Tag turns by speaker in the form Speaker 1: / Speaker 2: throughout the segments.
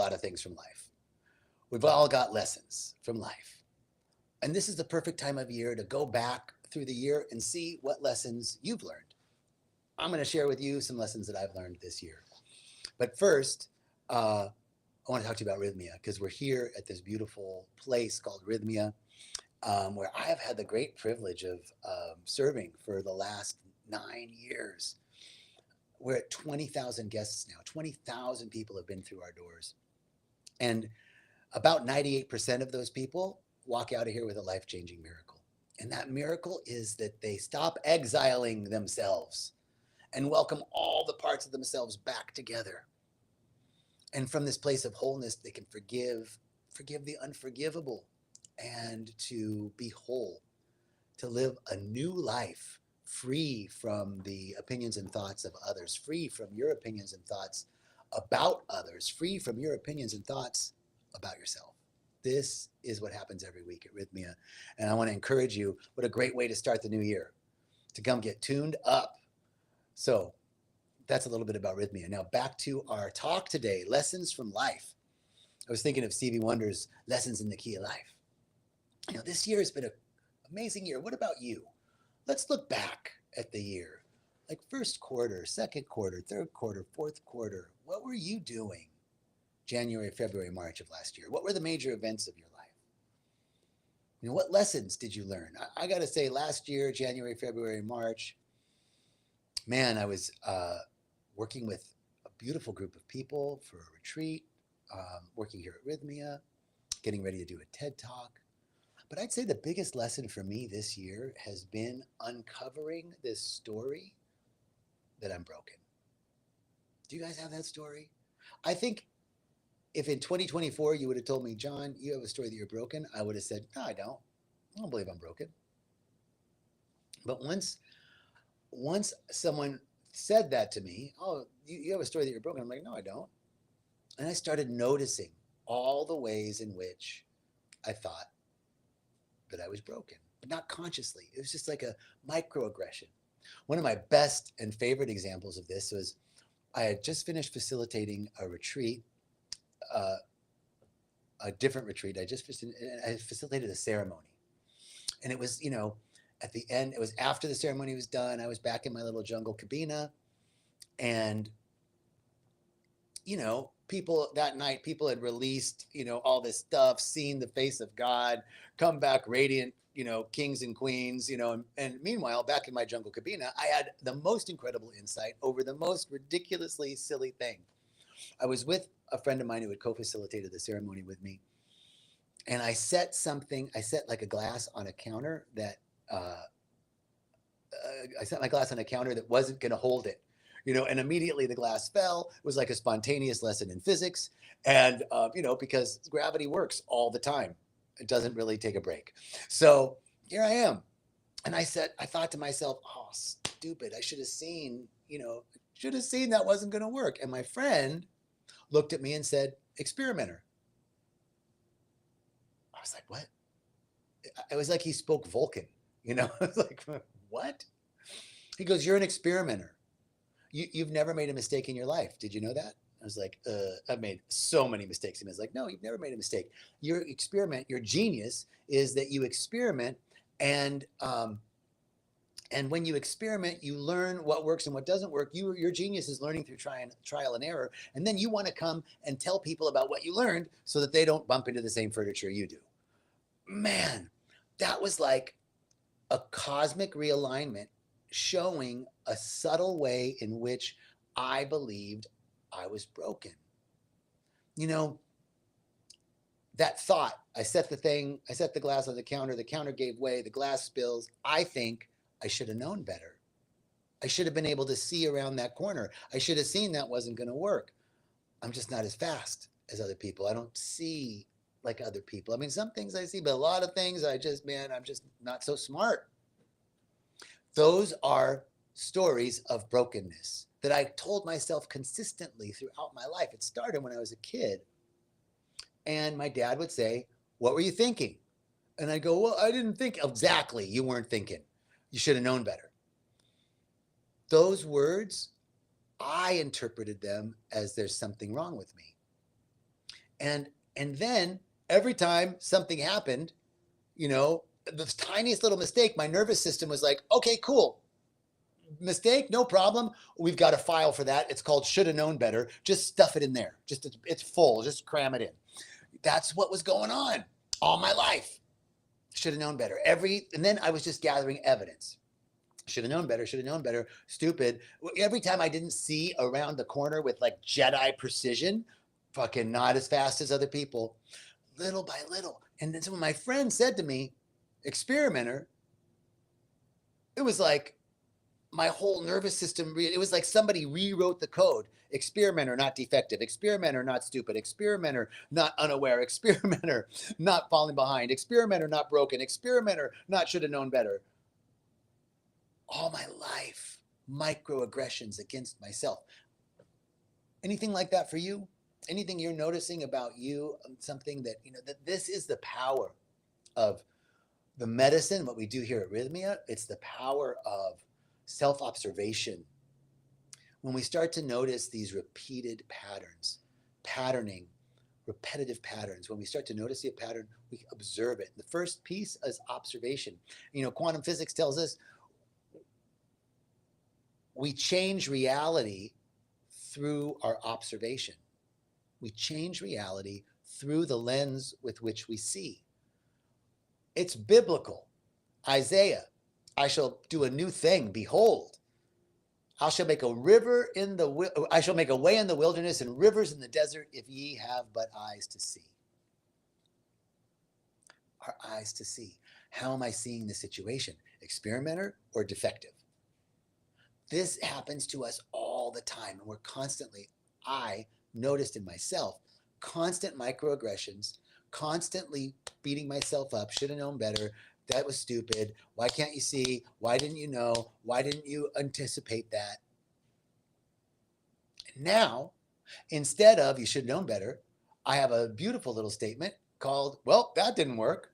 Speaker 1: lot of things from life. We've all got lessons from life. And this is the perfect time of year to go back through the year and see what lessons you've learned. I'm going to share with you some lessons that I've learned this year. But first, I want to talk to you about Rythmia because we're here at this beautiful place called Rythmia, where I have had the great privilege of serving for the last 9 years. We're at 20,000 guests now. 20,000 people have been through our doors. And about 98% of those people walk out of here with a life-changing miracle. And that miracle is that they stop exiling themselves and welcome all the parts of themselves back together. And from this place of wholeness, they can forgive the unforgivable, and to be whole, to live a new life, free from the opinions and thoughts of others, free from your opinions and thoughts about others, free from your opinions and thoughts about yourself. This is what happens every week at Rythmia. And I want to encourage you, what a great way to start the new year, to come get tuned up. So that's a little bit about Rythmia. Now back to our talk today, lessons from life. I was thinking of Stevie Wonder's Lessons in the Key of Life. This year has been an amazing year. What about you? Let's look back at the year, like first quarter, second quarter, third quarter, fourth quarter. What were you doing January, February, March of last year? What were the major events of your life? What lessons did you learn? I got to say, last year, January, February, March, man, I was working with a beautiful group of people for a retreat, working here at Rythmia, getting ready to do a TED Talk. But I'd say the biggest lesson for me this year has been uncovering this story that I'm broken. Do you guys have that story? I think if in 2024 you would have told me, John, you have a story that you're broken, I would have said, no, I don't. I don't believe I'm broken. But once someone said that to me, oh, you have a story that you're broken, I'm like, no, I don't. And I started noticing all the ways in which I thought that I was broken, but not consciously. It was just like a microaggression. One of my best and favorite examples of this was I had just finished facilitating a retreat, a different retreat. I facilitated a ceremony. And it was, at the end, it was after the ceremony was done. I was back in my little jungle cabina. And, people that night, people had released, all this stuff, seen the face of God, come back radiant, kings and queens, and meanwhile, back in my jungle cabina, I had the most incredible insight over the most ridiculously silly thing. I was with a friend of mine who had co-facilitated the ceremony with me. And I set like a glass on a counter that, I set my glass on a counter that wasn't going to hold it. And immediately the glass fell. It was like a spontaneous lesson in physics. And, because gravity works all the time. It doesn't really take a break. So here I am. And I thought to myself, oh, stupid. I should have seen that wasn't going to work. And my friend looked at me and said, experimenter. I was like, what? It was like he spoke Vulcan, I was like, what? He goes, you're an experimenter. You've never made a mistake in your life. Did you know that? I was like, I've made so many mistakes. And he was like, no, you've never made a mistake. Your genius is that you experiment, and when you experiment, you learn what works and what doesn't work. Your genius is learning through trial and error. And then you want to come and tell people about what you learned so that they don't bump into the same furniture you do. Man, that was like a cosmic realignment, showing a subtle way in which I believed I was broken. That thought, I set the glass on the counter gave way, the glass spills. I think I should have known better. I should have been able to see around that corner. I should have seen that wasn't going to work. I'm just not as fast as other people. I don't see like other people. I mean, some things I see, but a lot of things I'm just not so smart. Those are stories of brokenness that I told myself consistently throughout my life. It started when I was a kid. And my dad would say, what were you thinking? And I'd go, well, I didn't think. Exactly. You weren't thinking. You should have known better. Those words, I interpreted them as there's something wrong with me. And and then every time something happened, you know, the tiniest little mistake, my nervous system was like, okay, cool. Mistake, no problem. We've got a file for that. It's called should have known better. Just stuff it in there. Just it's full. Just cram it in. That's what was going on all my life. Should have known better. And then I was just gathering evidence. Should have known better. Should have known better. Stupid. Every time I didn't see around the corner with like Jedi precision, fucking not as fast as other people, little by little. And then some of my friends said to me, experimenter, it was like my whole nervous system, it was like somebody rewrote the code. Experimenter, not defective. Experimenter, not stupid. Experimenter, not unaware. Experimenter, not falling behind. Experimenter, not broken. Experimenter, not should have known better. All my life, microaggressions against myself. Anything like that for you? Anything you're noticing about you? Something that, that this is the power of the medicine, what we do here at Rythmia. It's the power of self-observation. When we start to notice these repeated patterns, patterning, repetitive patterns, when we start to notice a pattern, we observe it. The first piece is observation. Quantum physics tells us we change reality through our observation. We change reality through the lens with which we see. It's biblical. Isaiah, I shall do a new thing. Behold, I shall make a way in the wilderness and rivers in the desert if ye have but eyes to see. Our eyes to see. How am I seeing the situation? Experimenter or defective? This happens to us all the time, and we're constantly, I noticed in myself, constant microaggressions, constantly beating myself up, should have known better, that was stupid, why can't you see, why didn't you know, why didn't you anticipate that? Now, instead of you should have known better, I have a beautiful little statement called, well, that didn't work.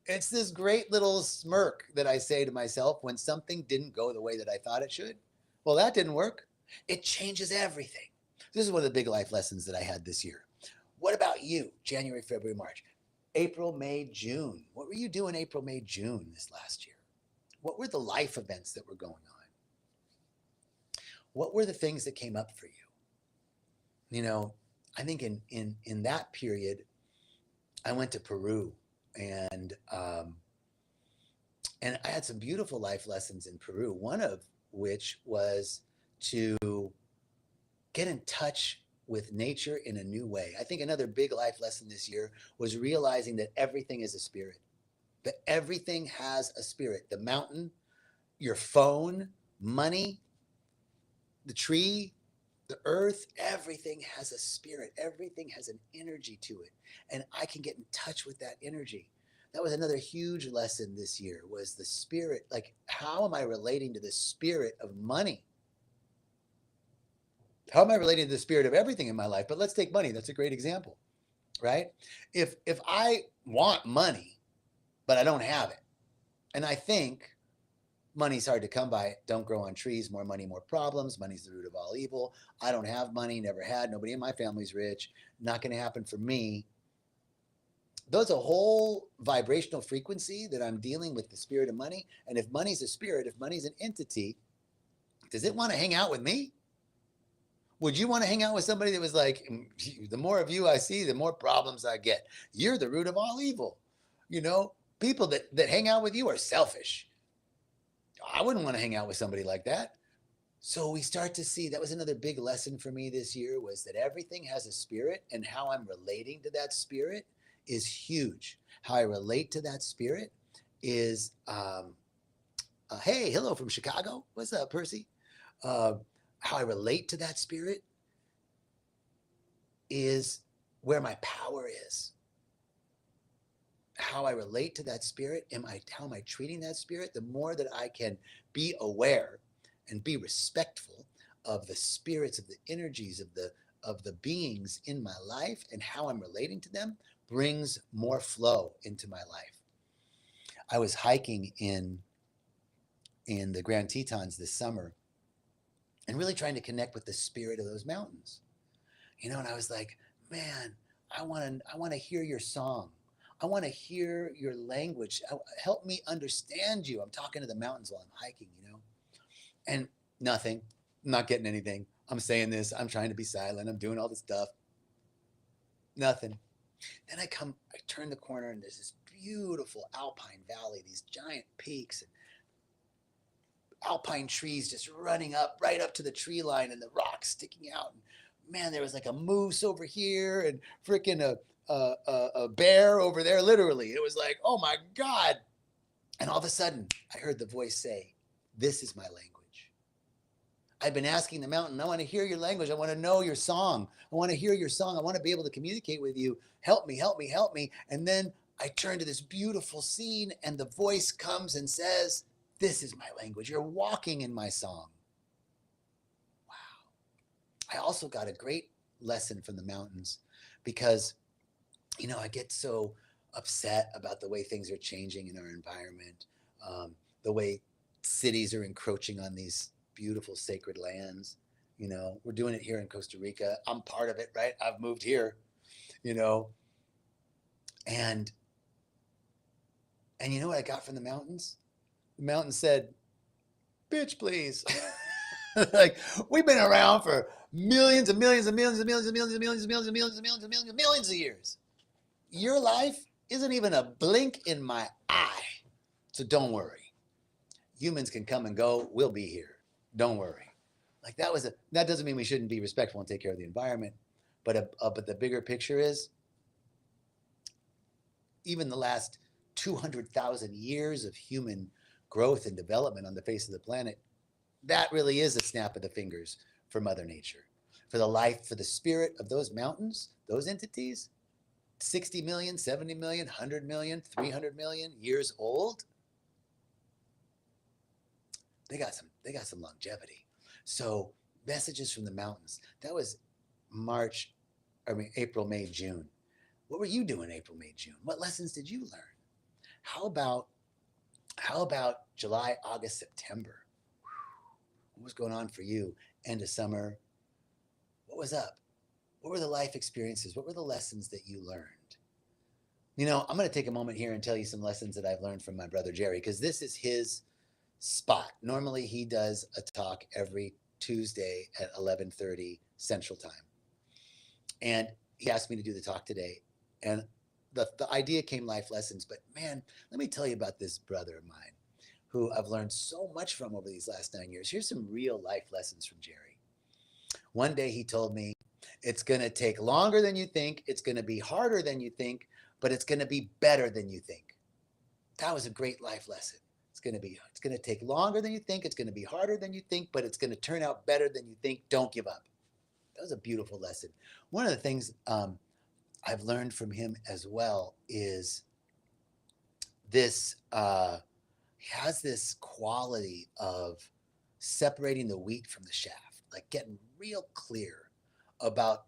Speaker 1: It's this great little smirk that I say to myself when something didn't go the way that I thought it should. Well, that didn't work. It changes everything. This is one of the big life lessons that I had this year. What about you? January, February, March, April, May, June. What were you doing April, May, June this last year? What were the life events that were going on? What were the things that came up for you? I think in that period, I went to Peru and I had some beautiful life lessons in Peru. One of which was to get in touch with nature in a new way. I think another big life lesson this year was realizing that everything is a spirit, that everything has a spirit. The mountain, your phone, money, the tree, the earth, everything has a spirit. Everything has an energy to it. And I can get in touch with that energy. That was another huge lesson this year, was the spirit. Like, how am I relating to the spirit of money? How am I relating to the spirit of everything in my life? But let's take money. That's a great example, right? If I want money, but I don't have it, and I think money's hard to come by, don't grow on trees, more money, more problems, money's the root of all evil, I don't have money, never had, nobody in my family's rich, not going to happen for me. There's a whole vibrational frequency that I'm dealing with the spirit of money. And if money's a spirit, if money's an entity, does it want to hang out with me? Would you want to hang out with somebody that was like, the more of you I see, the more problems I get. You're the root of all evil. People that hang out with you are selfish. I wouldn't want to hang out with somebody like that. So we start to see, that was another big lesson for me this year, was that everything has a spirit, and how I'm relating to that spirit is huge. How I relate to that spirit is, hey, hello from Chicago. What's up, Percy? How I relate to that spirit is where my power is. How I relate to that spirit, how am I treating that spirit? The more that I can be aware and be respectful of the spirits, of the energies, of the beings in my life, and how I'm relating to them, brings more flow into my life. I was hiking in the Grand Tetons this summer and really trying to connect with the spirit of those mountains. And I was like, man, I want to hear your song. I want to hear your language. Help me understand you. I'm talking to the mountains while I'm hiking. And nothing. I'm not getting anything. I'm saying this. I'm trying to be silent. I'm doing all this stuff. Nothing. Then I turn the corner and there's this beautiful alpine valley, these giant peaks and alpine trees just running up right up to the tree line and the rocks sticking out. And man, there was like a moose over here and freaking a bear over there. Literally, it was like, oh my God. And all of a sudden, I heard the voice say, "This is my language." I've been asking the mountain, I want to hear your language. I want to know your song. I want to hear your song. I want to be able to communicate with you. Help me, help me, help me. And then I turn to this beautiful scene and the voice comes and says, "This is my language. You're walking in my song." Wow. I also got a great lesson from the mountains because, I get so upset about the way things are changing in our environment, the way cities are encroaching on these beautiful sacred lands. We're doing it here in Costa Rica. I'm part of it, right? I've moved here, you know, and you know what I got from the mountains? The mountain said, "Bitch, please." Like, we've been around for millions and millions and millions and millions and millions and millions and millions and millions and millions and millions and millions of years. Your life isn't even a blink in my eye. So don't worry. Humans can come and go. We'll be here. Don't worry. Like, that doesn't mean we shouldn't be respectful and take care of the environment. But the bigger picture is, even the last 200,000 years of human growth and development on the face of the planet, that really is a snap of the fingers for Mother Nature. For the spirit of those mountains, those entities, 60 million, 70 million, 100 million, 300 million years old, they got some longevity. So, messages from the mountains. That was April, May, June. What were you doing April, May, June? What lessons did you learn? How about July, August, September? What was going on for you? End of summer. What was up? What were the life experiences? What were the lessons that you learned? I'm going to take a moment here and tell you some lessons that I've learned from my brother Jerry, because this is his spot. Normally, he does a talk every Tuesday at 11:30 Central Time. And he asked me to do the talk today. And the idea came life lessons. But man, let me tell you about this brother of mine who I've learned so much from over these last 9 years. Here's some real life lessons from Jerry. One day he told me, "It's going to take longer than you think. It's going to be harder than you think, but it's going to be better than you think." That was a great life lesson. It's going to take longer than you think. It's going to be harder than you think, but it's going to turn out better than you think. Don't give up. That was a beautiful lesson. One of the things I've learned from him as well is this. He has this quality of separating the wheat from the chaff, like getting real clear about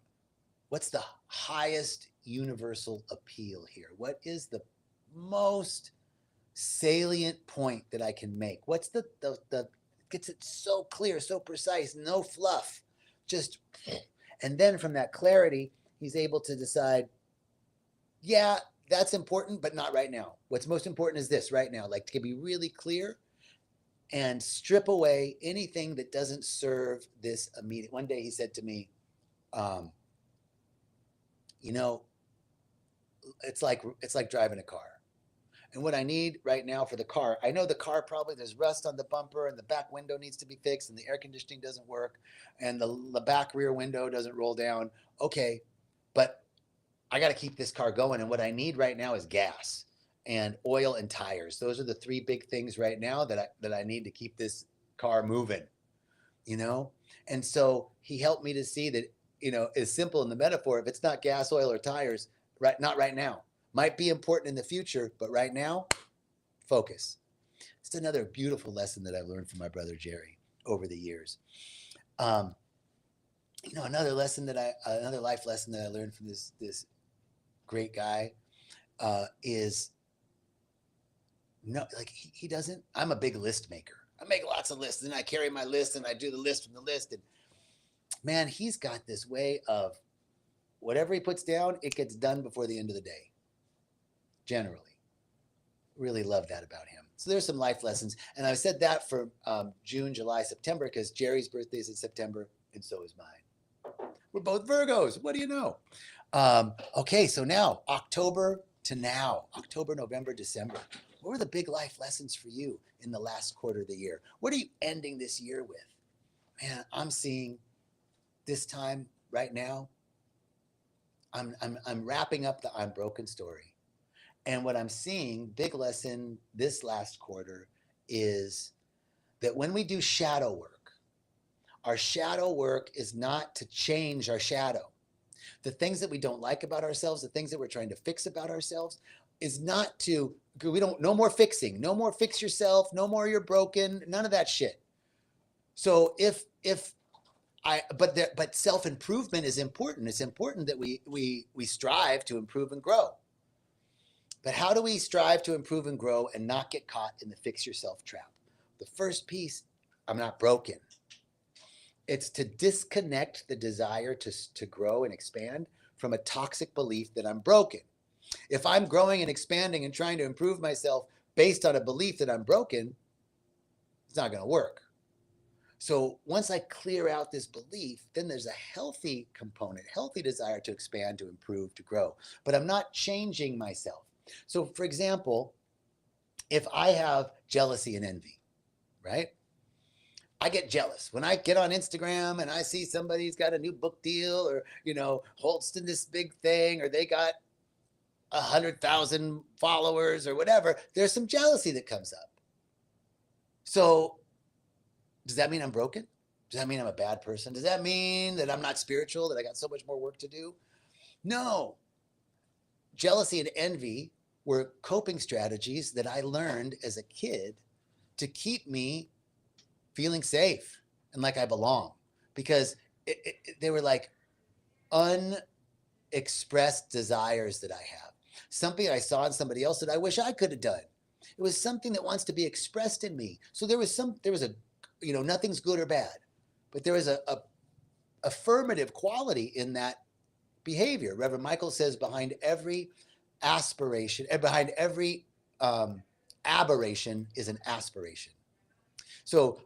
Speaker 1: what's the highest universal appeal here. What is the most salient point that I can make? What's the gets it so clear, so precise, no fluff, just. And then from that clarity, he's able to decide, yeah, that's important, but not right now. What's most important is this right now. Like, to be really clear and strip away anything that doesn't serve this immediate. One day he said to me, it's like driving a car. And what I need right now for the car, I know the car probably there's rust on the bumper and the back window needs to be fixed and the air conditioning doesn't work and the back rear window doesn't roll down. Okay, but I got to keep this car going. And what I need right now is gas and oil and tires. Those are the three big things right now that I need to keep this car moving, And so he helped me to see that, it's simple in the metaphor. If it's not gas, oil, or tires, not right now. Might be important in the future, but right now, focus. It's another beautiful lesson that I've learned from my brother Jerry over the years. Another life lesson that I learned from this great guy is he doesn't. I'm a big list maker. I make lots of lists, and I carry my list, and I do the list from the list. And man, he's got this way of whatever he puts down, it gets done before the end of the day. Generally. Really love that about him. So there's some life lessons. And I said that for June, July, September, because Jerry's birthday is in September, and so is mine. We're both Virgos. What do you know? Okay, so now, October to now, October, November, December. What were the big life lessons for you in the last quarter of the year? What are you ending this year with? Man, I'm seeing this time right now, I'm wrapping up the I'm broken story. And what I'm seeing, big lesson this last quarter, is that when we do shadow work, our shadow work is not to change our shadow. The things that we don't like about ourselves, the things that we're trying to fix about ourselves, is not to, no more fixing, no more fix yourself, no more you're broken, none of that shit. So but self-improvement is important. It's important that we strive to improve and grow. But how do we strive to improve and grow and not get caught in the fix yourself trap? The first piece, I'm not broken. It's to disconnect the desire to grow and expand from a toxic belief that I'm broken. If I'm growing and expanding and trying to improve myself based on a belief that I'm broken, it's not going to work. So once I clear out this belief, then there's a healthy component, healthy desire to expand, to improve, to grow. But I'm not changing myself. So for example, if I have jealousy and envy, right? I get jealous when I get on Instagram and I see somebody's got a new book deal, or, Holston this big thing, or they got 100,000 followers or whatever. There's some jealousy that comes up. So does that mean I'm broken? Does that mean I'm a bad person? Does that mean that I'm not spiritual, that I got so much more work to do? No. Jealousy and envy were coping strategies that I learned as a kid to keep me feeling safe and like I belong, because they were like unexpressed desires that I have. Something I saw in somebody else that I wish I could have done. It was something that wants to be expressed in me. So there was nothing's good or bad, but there was a affirmative quality in that behavior. Reverend Michael says behind every aspiration and behind every aberration is an aspiration. So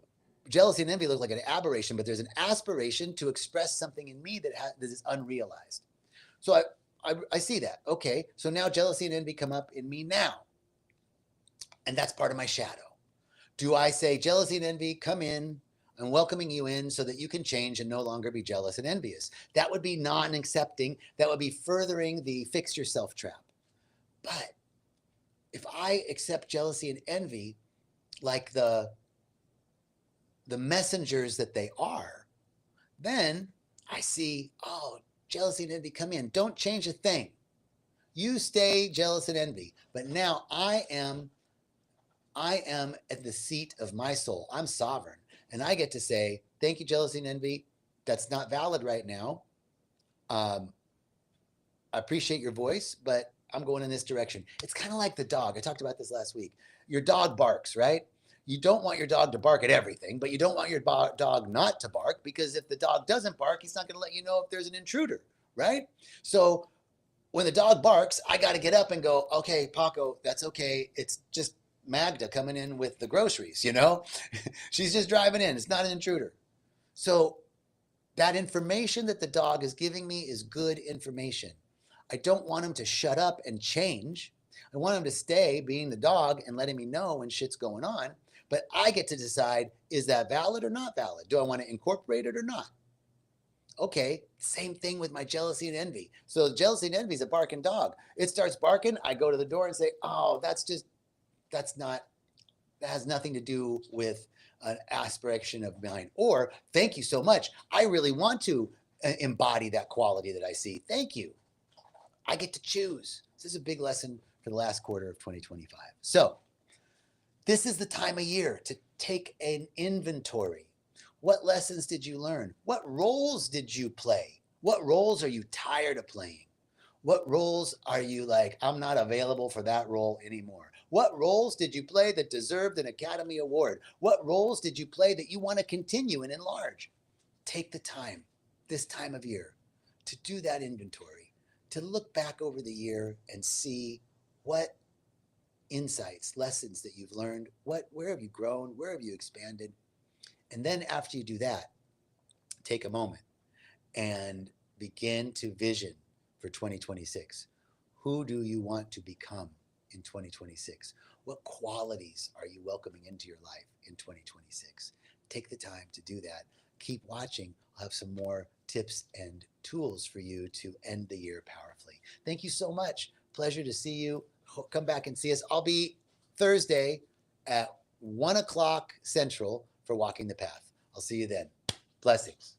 Speaker 1: jealousy and envy look like an aberration, but there's an aspiration to express something in me that is unrealized. So I see that. Okay, so now jealousy and envy come up in me now, and that's part of my shadow. Do I say, jealousy and envy, come in, I'm welcoming you in so that you can change and no longer be jealous and envious? That would be non-accepting. That would be furthering the fix yourself trap. But if I accept jealousy and envy like the messengers that they are, then I see, oh, jealousy and envy, come in. Don't change a thing. You stay jealous and envy. But now I am at the seat of my soul. I'm sovereign. And I get to say, thank you, jealousy and envy. That's not valid right now. I appreciate your voice, but I'm going in this direction. It's kind of like the dog. I talked about this last week. Your dog barks, right? You don't want your dog to bark at everything, but you don't want your dog not to bark, because if the dog doesn't bark, he's not going to let you know if there's an intruder, right? So when the dog barks, I got to get up and go, okay, Paco, that's okay. It's just Magda coming in with the groceries, She's just driving in. It's not an intruder. So that information that the dog is giving me is good information. I don't want him to shut up and change. I want him to stay being the dog and letting me know when shit's going on. But I get to decide, is that valid or not valid? Do I want to incorporate it or not? Okay, same thing with my jealousy and envy. So jealousy and envy is a barking dog. It starts barking. I go to the door and say, oh, that has nothing to do with an aspiration of mine. Or, thank you so much. I really want to embody that quality that I see. Thank you. I get to choose. This is a big lesson for the last quarter of 2025. So this is the time of year to take an inventory. What lessons did you learn? What roles did you play? What roles are you tired of playing? What roles are you like, I'm not available for that role anymore? What roles did you play that deserved an Academy Award? What roles did you play that you want to continue and enlarge? Take the time, this time of year, to do that inventory, to look back over the year and see what insights, lessons that you've learned, where have you grown, where have you expanded? And then after you do that, take a moment and begin to vision for 2026. Who do you want to become in 2026? What qualities are you welcoming into your life in 2026? Take the time to do that. Keep watching. I'll have some more tips and tools for you to end the year powerfully. Thank you so much. Pleasure to see you. Come back and see us. I'll be Thursday at 1 o'clock Central for Walking the Path. I'll see you then. Blessings.